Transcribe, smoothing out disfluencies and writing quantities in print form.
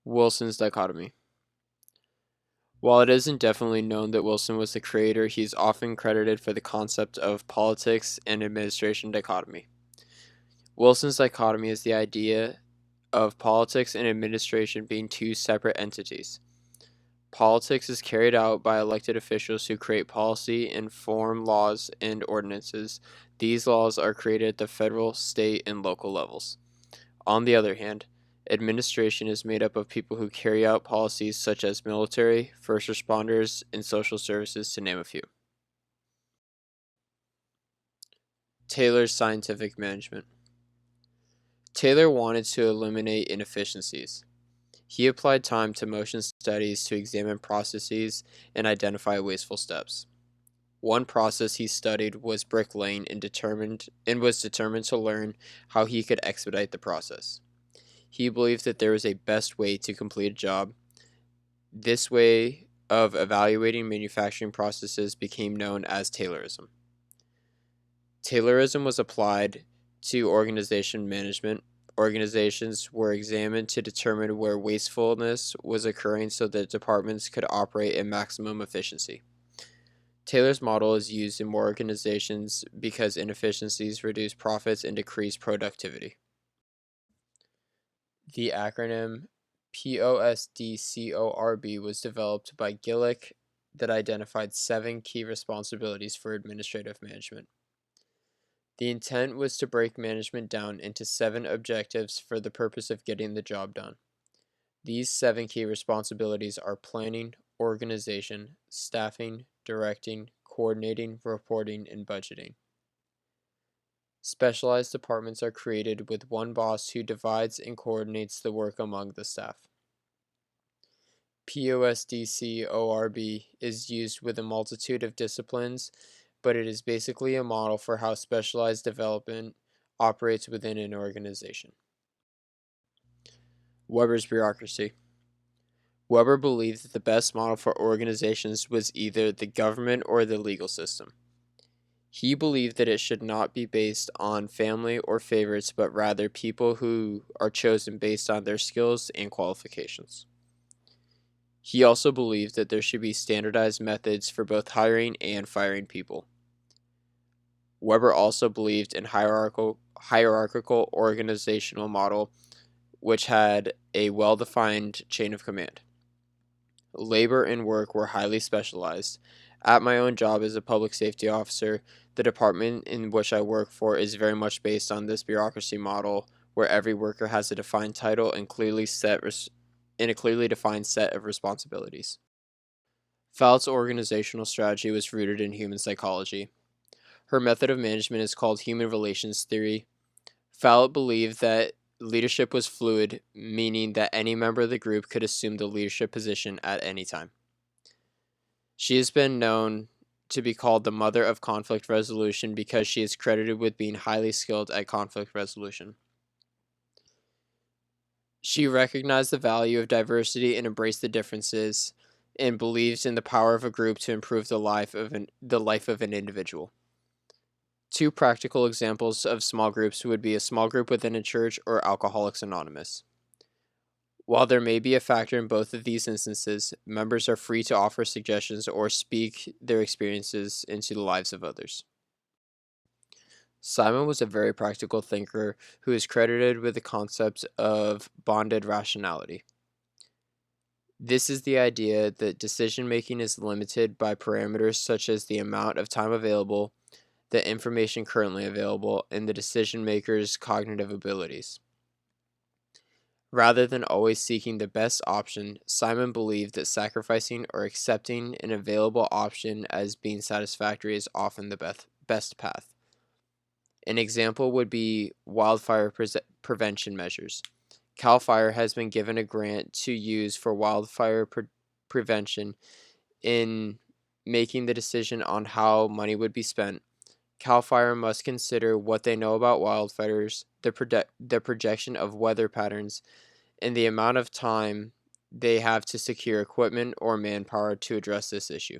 Wilson's dichotomy. While it isn't definitely known that Wilson was the creator, he is often credited for the concept of politics and administration dichotomy. Wilson's dichotomy is the idea of politics and administration being two separate entities. Politics is carried out by elected officials who create policy and form laws and ordinances. These laws are created at the federal, state, and local levels. On the other hand, administration is made up of people who carry out policies such as military, first responders, and social services, to name a few. Taylor's scientific management. Taylor wanted to eliminate inefficiencies. He applied time to motion studies to examine processes and identify wasteful steps. One process he studied was bricklaying and was determined to learn how he could expedite the process. He believed that there was a best way to complete a job. This way of evaluating manufacturing processes became known as Taylorism. Taylorism was applied to organization management. Organizations were examined to determine where wastefulness was occurring so that departments could operate at maximum efficiency. Taylor's model is used in more organizations because inefficiencies reduce profits and decrease productivity. The acronym POSDCORB was developed by Gillick that identified 7 key responsibilities for administrative management. The intent was to break management down into 7 objectives for the purpose of getting the job done. These 7 key responsibilities are planning, organization, staffing, directing, coordinating, reporting, and budgeting. Specialized departments are created with one boss who divides and coordinates the work among the staff. POSDCORB is used with a multitude of disciplines, but it is basically a model for how specialized development operates within an organization. Weber's bureaucracy. Weber believed that the best model for organizations was either the government or the legal system. He believed that it should not be based on family or favorites, but rather people who are chosen based on their skills and qualifications. He also believed that there should be standardized methods for both hiring and firing people. Weber also believed in hierarchical organizational model, which had a well-defined chain of command. Labor and work were highly specialized. At my own job as a public safety officer, the department in which I work for is very much based on this bureaucracy model, where every worker has a defined title and a clearly defined set of responsibilities. Fouts' organizational strategy was rooted in human psychology. Her method of management is called human relations theory. Fout believed that leadership was fluid, meaning that any member of the group could assume the leadership position at any time. She has been known to be called the mother of conflict resolution because she is credited with being highly skilled at conflict resolution. She recognized the value of diversity and embraced the differences, and believes in the power of a group to improve the life of an individual. 2 practical examples of small groups would be a small group within a church or Alcoholics Anonymous. While there may be a factor in both of these instances, members are free to offer suggestions or speak their experiences into the lives of others. Simon was a very practical thinker who is credited with the concept of bonded rationality. This is the idea that decision making is limited by parameters such as the amount of time available, the information currently available, and the decision maker's cognitive abilities. Rather than always seeking the best option, Simon believed that sacrificing or accepting an available option as being satisfactory is often the best path. An example would be wildfire prevention measures. CAL FIRE has been given a grant to use for wildfire prevention. In making the decision on how money would be spent, CAL FIRE must consider what they know about wildfires, the projection of weather patterns, and the amount of time they have to secure equipment or manpower to address this issue.